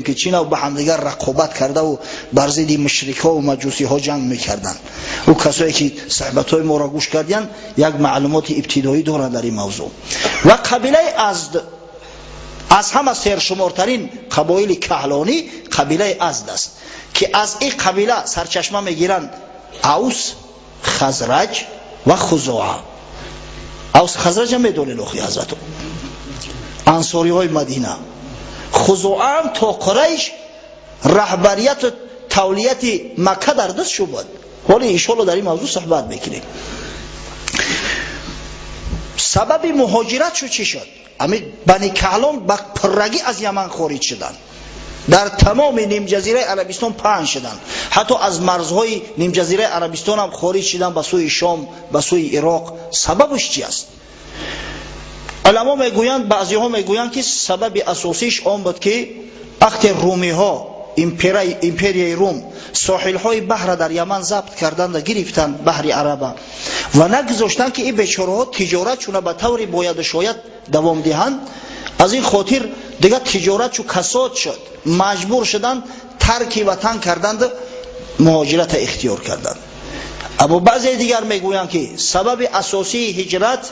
که چینا با همدیگر رقابت کرده و بر ضد مشرکا و مجوسی ها جنگ میکردن. او کسایی که صحبت های ما را گوش کردن یک معلومات ابتدایی دارند در این موضوع. و قبیله ازد از همه سرشمارترین قبایل کهلانی قبیله ازد است که از این قبیله سرچشمه میگیرند اوس، خزرج و خزاعه. اوس خزرج هم میدونین اخی حضرتو، انصاری های مدینه. خزاعه هم تا قریش رهبریت و تولیت مکه در دست شو بود. حالا انشاءالله در این موضوع صحبت میکنیم. سبب مهاجرت شو چی شد؟ امی بنی کهلان با پرگی از یمن خارج شدن، در تمام نیم جزیره عربستان پهن شدن، حتی از مرزهای نیم جزیره عربستان هم خارج شدن به سوی شام، به سوی عراق. سببش چی است؟ علما میگویند، بعضی ها میگویند که سبب اساسیش آن بود که وقتی رومی ها امپریای روم ساحل های بحر در یمن ضبط کردند و گرفتند بحر عربه و نگذاشتند که این بیچاره ها تجارتشون به طوری باید شاید دوام دهند، از این خاطر دیگه تجارتشو کساد شد، مجبور شدند ترک وطن کردند، مهاجرت اختیار کردند. اما بعضی دیگر میگویند که سبب اساسی هجرت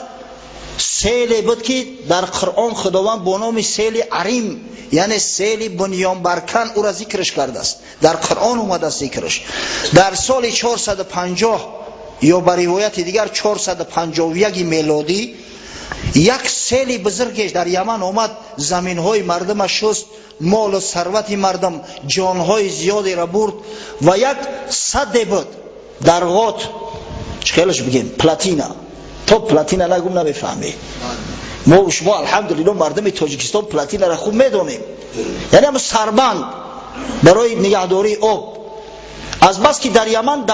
سیلی بود که در قرآن خداوند با نام سیل عریم، یعنی سیل بنیان برکن او را ذکرش کرده است. در قرآن اومده است ذکرش. در سال 450 یا بر روایت دیگر 451 میلادی یک سیل بزرگش در یمن آمد، زمین های مردم شست، مال و ثروت مردم، جان های زیادی را برد و یک صد بود در غات چخیلش بگیم پلاتینا. تو پلاتینا نگم نمیفهمی. ما و شما الحمدلله مردم تاجیکستان پلاتینا را خوب میدونیم، یعنی هم سربند برای نگهداری آب. از بس که در یمن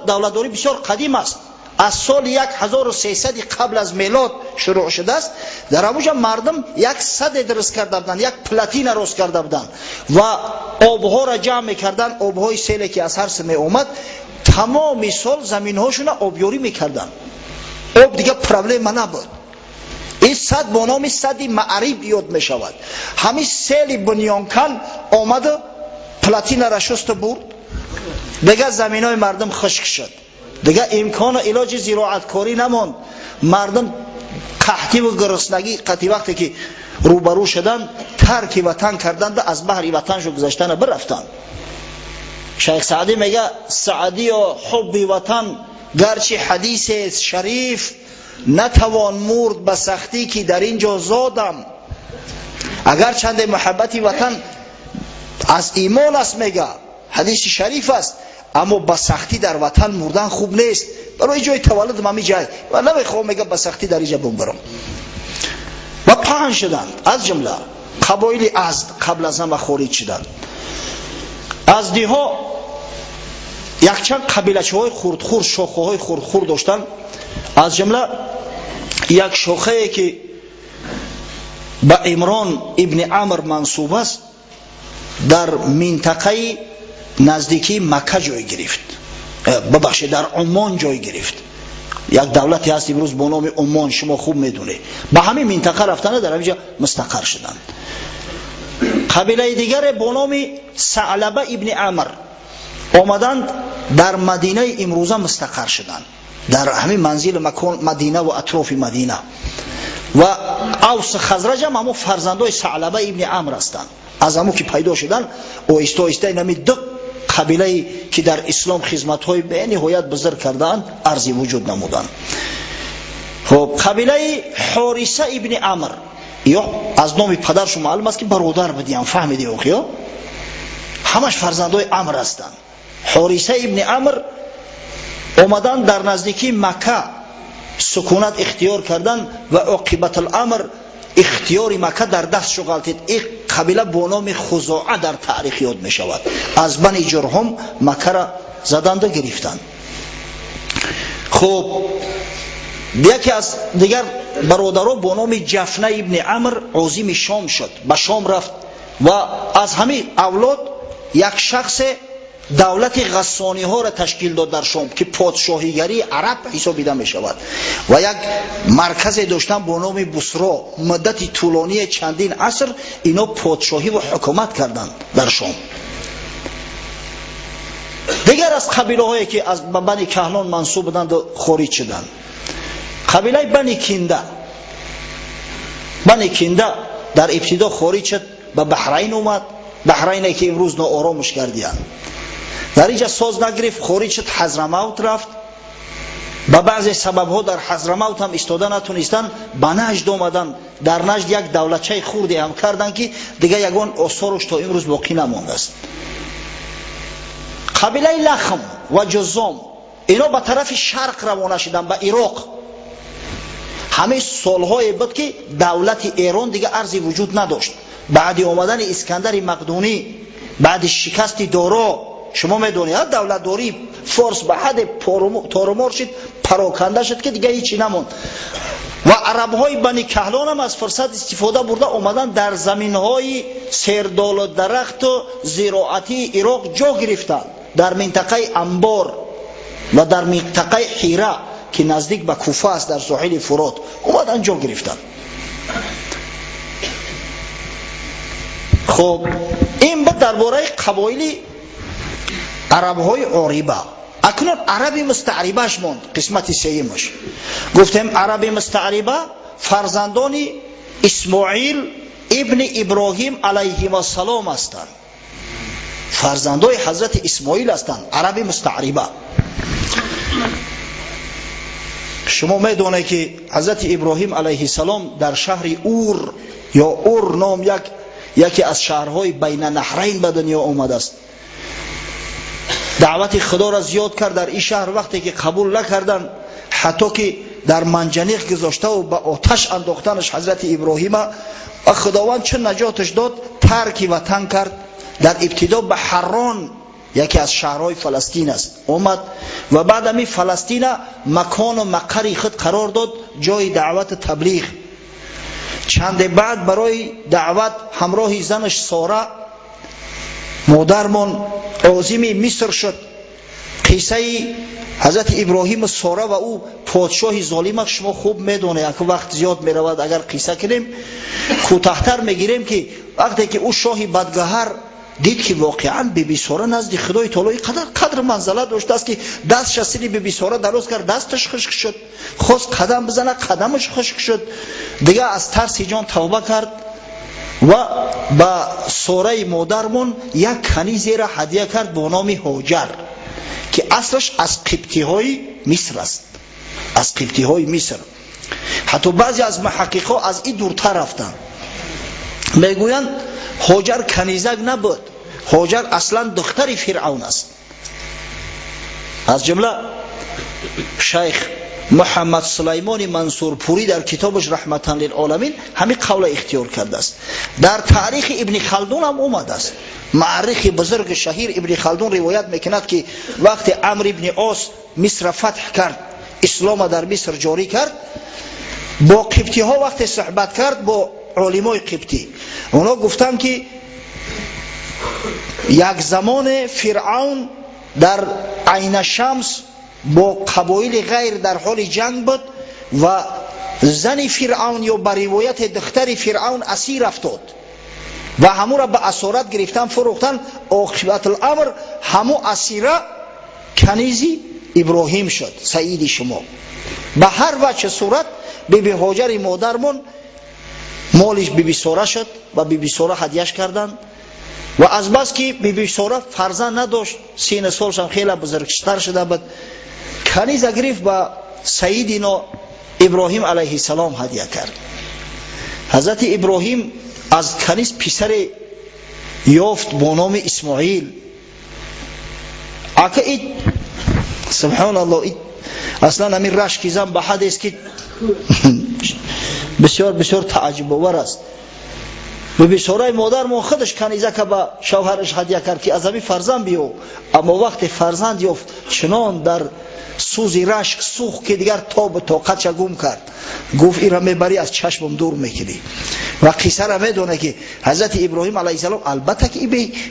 دولتداری بسیار قدیم است، از سال 1300 قبل از میلاد شروع شده است. در همونجا مردم یک صد درست کرده بودند، یک پلاتین درست کرده بودند و آبها را جمع میکردند، آبهای سیلی که از هر سمه اومد تمام سال زمین هاشون آبیاری میکردند. آب دیگه پرابلم نبود. این صد با نام صد معریب یاد می شود. همین سیل بنیانکن آمد پلاتین را شست برد، دیگه زمین های مردم خشک شد، دیگه امکان و علاج زراعت کاری نماند. مردم قحطی و گرسنگی قطعی وقتی که روبرو شدن ترک وطن کردند، از بحر وطنشو گذاشتن برفتن. شیخ سعدی میگه سعدی و حب وطن گرچه حدیث شریف، نتوان مرد به سختی که در اینجا زادم. اگر چند محبت وطن از ایمان است، میگه حدیث شریف است، اما به سختی در وطن مردن خوب نیست. برای جای تولد مامی جای و نمیخوام میگه به سختی در اینجا بمرم. و پهن شدند، از جمله قبایل ازد قبل از همه خارج شدند. ازدی ها یک چند قبیلچه های خردخور، شاخه های خردخور داشتند. از جمله یک شاخه که به عمران ابن عمرو منسوب است، در منطقه نزدیکی مکه جای گرفت، ببخشید در عمان جای گرفت. یک دولتی هست امروز با نام عمان، شما خوب میدونه. به همین منطقه رفتن در اینجا مستقر شدند. قبیله دیگر با نام ثعلبه ابن عمرو آمدند در مدینه امروزه مستقر شدند، در همین منزل مکان مدینه و اطراف مدینه. و اوس خزرج هم همون فرزندای ثعلبه ابن عمرو هستند. از همون که پیدا شدن آهسته آهسته نمی دو قبیله که در اسلام خدمت‌های به نهایت بزرگ کردند ارزی وجود نمودند. خب قبیله حارثه ابن عمرو، یا از نام پدرش معلوم است که برادر بدیم، فهمیدی اوخیا؟ همش فرزندای عمرو هستند. حارثه ابن عمرو اومدن در نزدیکی مکه سکونت اختیار کردن و عاقبت الامر اختیار مکه در دست شو غلطید. این قبیله با نام خزاعه در تاریخ یاد می شود. از بنی جرهم مکه را زدند و گرفتند. خب یکی از دیگر برادران با نام جفنه ابن عمرو عازم شام شد، به شام رفت و از همین اولاد یک شخص دولت غسانی ها را تشکیل داد در شام که پادشاهیگری عرب حسابیده می شود و یک مرکز داشتن با نام بصره. مدت طولانی چندین عصر اینا پادشاهی و حکومت کردند در شام. دیگر از قبیله هایی که از بنی کهلان منسوب بودند و خارج شدند، قبیله بنی کنده. بنی کنده در ابتدا خارج شد، به بحرین اومد. بحرینی که امروز ناآرامش کردیند. در اینجا ساز نگرفت، خارج شد، حضرموت رفت. با بعضی سبب ها در حضرموت هم استاده نتونستن، به نجد آمدن. در نجد یک دولتچه خوردی هم کردن که دیگه یگان آثارش تا امروز باقی نمانده است. قبیله لخم و جزام اینا به طرف شرق روانه شدن، به عراق. همه سالهای بود که دولت ایران دیگه ارزی وجود نداشت. بعد آمدن اسکندر مقدونی، بعد شکست دارا، شما میدونید دولت داری فارس به حد تارمار شد، پراکنده شد که دیگه هیچی نموند. و عرب های بنی کهلان هم از فرصت استفاده برده آمدن در زمین های سردال و درخت و زراعتی عراق جا گرفتن، در منطقه انبار و در منطقه حیره که نزدیک به کوفه است در ساحل فرات اومدن جا گرفتن. خب این بود درباره قبایل عرب های عربه. اکنون عربی مستعربهش ماند، قسمت سیمش. گفتیم عربی مستعربه فرزندان اسماعیل ابن ابراهیم علیه السلام هستند، فرزندان حضرت اسماعیل هستند. عربی مستعربه شما میدونید که حضرت ابراهیم علیه السلام در شهر اور یا اور نام یکی از شهرهای بین نهرین به دنیا آمده است. دعوت خدا را زیاد کرد در این شهر. وقتی که قبول نکردن، حتی که در منجنیق گذاشته و به آتش انداختنش حضرت ابراهیم، و خداوند چه نجاتش داد، ترک وطن کرد. در ابتدا به حران یکی از شهرهای فلسطین است اومد و بعد همی فلسطین مکان و مقری خود قرار داد، جای دعوت تبلیغ. چند بعد برای دعوت همراه زنش ساره مادرمان عازم مصر شد. قصه حضرت ابراهیم ساره و او پادشاه ظالم شما خوب میدونه، که وقت زیاد میرود اگر قصه کنیم کوتاه‌تر میگیریم که وقتی که او شاه بدگهر دید که واقعا بیبی ساره نزد خدای تعالی قدر منزله داشته است که دستش سری بیبی ساره دراز کرد، دستش خشک شد، خواست قدم بزنه، قدمش خشک شد. دیگه از ترس جان توبه کرد و با ساره مادرمون یک کنیزی را هدیه کرد با نام هاجر که اصلش از قبطی های مصر است، از قبطی های مصر. حتی بعضی از محققا از این دورتر رفتن، میگویند هاجر کنیزک نبود، هاجر اصلا دختر فرعون است. از جمله شیخ محمد سلیمان منصورپوری در کتابش رحمتا للعالمین همین قول اختیار کرده است. در تاریخ ابن خلدون هم اومده است. مورخ بزرگ شهیر ابن خلدون روایت میکند که وقتی عمرو ابن عاص مصر فتح کرد، اسلام در مصر جاری کرد، با قبطی ها وقتی صحبت کرد، با علمای قبطی، اونا گفتن که یک زمان فرعون در عین شمس با قبایل غیر در حال جنگ بود و زن فرعون یا به روایت دختر فرعون اسیر افتاد و همو را به اسارت گرفتن فروختن. عاقبت الامر همو اسیره کنیزی ابراهیم شد، سعید شما. به هر وجه صورت بیبی هاجر مادرمون مالش بیبی ساره شد و بیبی ساره هدیهش کردند. و از بس که بیبی ساره فرزند نداشت، سین سالش هم خیلی بزرگتر شده بود، کنیز گرفت با سیدنا ابراهیم علیه السلام هدیه کرد. حضرت ابراهیم از کنیز پسر یافت با نام اسماعیل. اگه این سبحان الله، این اصلا همین رشکی زن به حد است که بسیار بسیار تعجب آور است. به بیچاره مادر ما خودش کنیزه که به شوهرش هدیه کرد که از همین فرزند بیو، اما وقت فرزند یافت چنان در سوزی رشک سوخت که دیگر تاب طاقتش گم کرد. گفت این را میبری از چشمم دور میکنی. و قصه را میدونه که حضرت ابراهیم علیه السلام البته که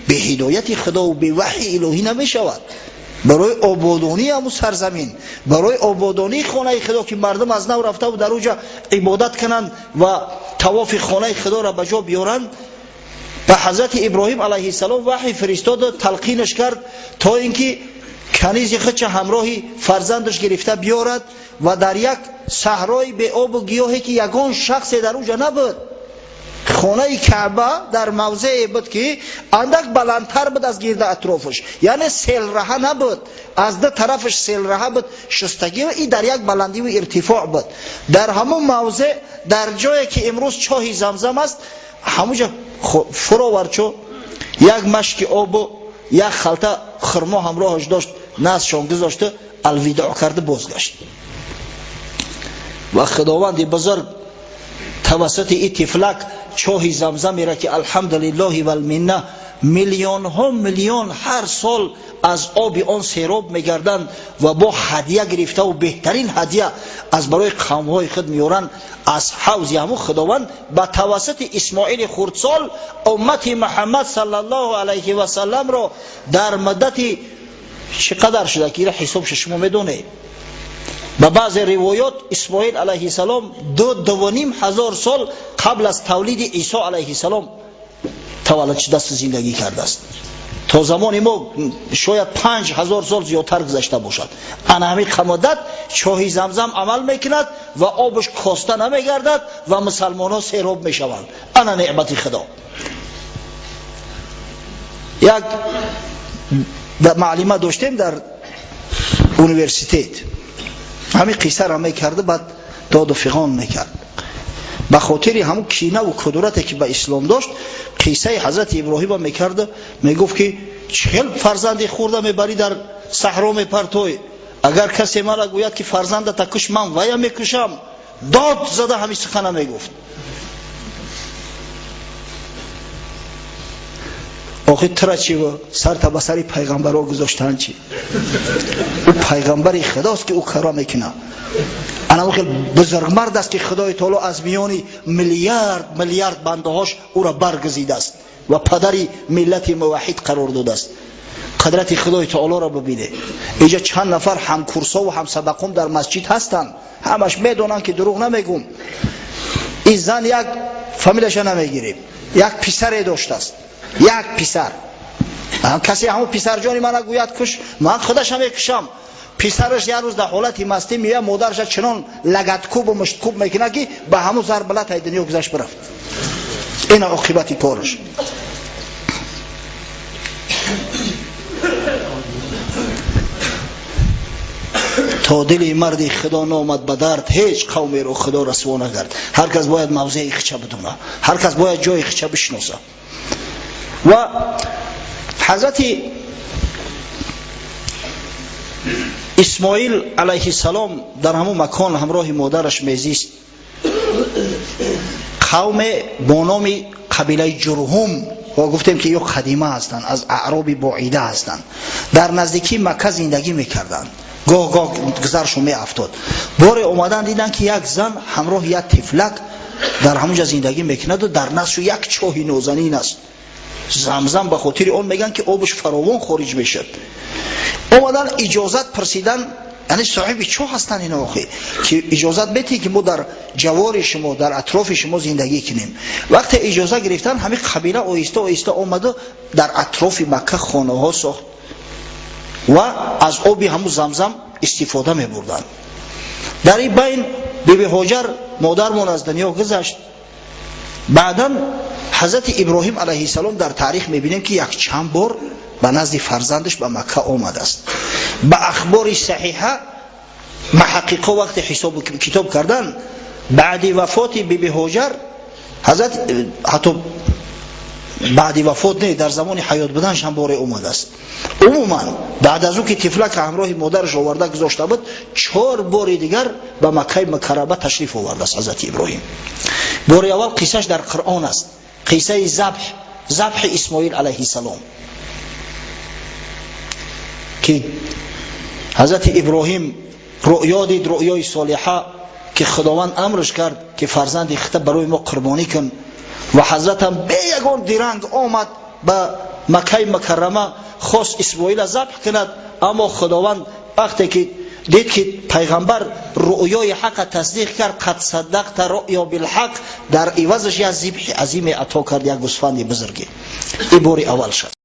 به هدایت خدا و به وحی الهی نمیشود، برای آبادانی همون سرزمین، برای آبادانی خانه خدا که مردم از نو رفته و در اونجا عبادت کنند و طواف خانه خدا را به جا بیارند، به حضرت ابراهیم علیه السلام وحی فرستاد، تلقینش کرد تا اینکه کنیز خودش همراهی فرزندش گرفته بیارد و در یک صحرای به آب و گیاهی که یگان شخص در اونجا نبود. خانه کعبه در موضعی بود که اندک بلندتر بود از گرد اطرافش، یعنی سیل راه نبود، از دو طرفش سیل راه بود، شستگی و این در یک بلندی و ارتفاع بود. در همون موضع در جایی که امروز چاه زمزم است، همونجا فراورچو یک مشک آب و یک خلطه خرما همراهش داشت، نزدشان گذاشته، الوداع کرده بازگشت. و خداوند بزرگ توسط این تفلک چاه زمزم را که الحمدلله و المنه میلیون ها میلیون هر سال از آب آن سیراب میگردند و با هدیه گرفته و بهترین هدیه از برای قومهای خود میارن از حوض همون خداوند به توسط اسماعیل خردسال امت محمد صلی الله علیه و سلم را در مدت چقدر شده که حساب شما میدونه. به بعض روایات اسماعیل علیه السلام 2.5 سال قبل از تولید عیسی علیه السلام تولد شده است، زندگی کرده است. تا زمان ما شاید 5000 سال زیادتر گذشته باشد. انا همین مدت چاه زمزم عمل میکند و آبش کاسته نمیگردد و مسلمان ها سیراب میشوند. انا نعمت خدا. یک معلمه داشتیم در یونیورسیته، همین قصه را میکرده، بعد داد و فغان میکرد به خاطر همون کینه و کدورتی که به اسلام داشت. قصه حضرت ابراهیم میکرده، میگفت که 40 فرزندی خورده میبری در صحرا میپرتوی، اگر کسی مرا گوید که فرزندت کش من ویا میکشم، داد زده همین سخن میگفت. آخه ترا چی و سر تا به سر پیغمبرها گذاشتن چی؟ او پیغمبر خداست که او کارا میکنه. انا خیلی بزرگ مرد است که خدای تعالی از میان میلیارد بنده هاش او را برگزیده است و پدری ملت موحد قرار داده است. قدرت خدای تعالی را ببینه. اینجا چند نفر همکورسا و همسبقم در مسجد هستند، همش میدونن که دروغ نمیگم. این زن یک فامیلش نمیگیریم، یک پسر داشته است، یک پسر. کسی همون پسر جانی من گوید کش، من خودش هم میکشم. پسرش یه روز در حالت مستی میه، مادرش چنان لگدکوب و مشتکوب میکنه که به همون ضربلت های دنیا گذشت برفت. این عاقبت کارش. تا دل مرد خدا نامد به درد، هیچ قومی رو خدا رسوا نکرد. هر کس باید موضع خچه بدونه، هر کس باید جای خچه بشناسه. و حضرت اسماعیل علیه السلام در همون مکان همراه مادرش میزیست. قوم با نام قبیله جرهم و گفتیم که یک قدیمه هستند، از اعراب بعیده هستند، در نزدیکی مکه زندگی میکردند. گاه گذرشون میافتاد. بار اومدن دیدن که یک زن همراه یک طفلک در همونجا زندگی میکند و در نزدش یک چاه نازنین است، زمزم. به خاطر اون میگن که آبش فراوان خارج میشد. اومدن اجازت پرسیدن، یعنی صاحب چاه هستن اینا آخه، که اجازت بدید که ما در جوار شما، در اطراف شما زندگی کنیم. وقتی اجازه گرفتن، همین قبیله آهسته آهسته اومده در اطراف مکه خانه ها ساخت و از آب همون زمزم استفاده می بردن. در این بین بیبی هاجر مادرمون از دنیا گذشت. بعدا حضرت ابراهیم علیه السلام در تاریخ میبینیم که یک چند بار به نزد فرزندش به مکه آمده است. به اخبار صحیحه محققا وقت حساب کتاب کردن، بعد وفات بیبی هاجر حضرت، حتی بعد وفات نه، در زمان حیات بودنش هم باره اومده است. عموما بعد از اون که طفلک همراه مادرش آورده گذاشته بود، 4 بار دیگر به مکه مکرمه تشریف آورده است حضرت ابراهیم. بار اول قصهش در قرآن است قصه ذبح اسماعیل علیه السلام که حضرت ابراهیم رؤیا دید، رؤیای صالحه که خداوند امرش کرد که فرزند خطه برای ما قربانی کن و حضرت هم به یگان درنگ آمد به مکه مکرمه خواست اسماعیل ذبح کند، اما خداوند وقتی که دید که پیغمبر رؤیای حق تصدیق کرد، قد صدقت رؤیا بالحق، در عوضش یک ذبح عظیم عطا کرد، یک گوسفند بزرگی. این بار اول شد.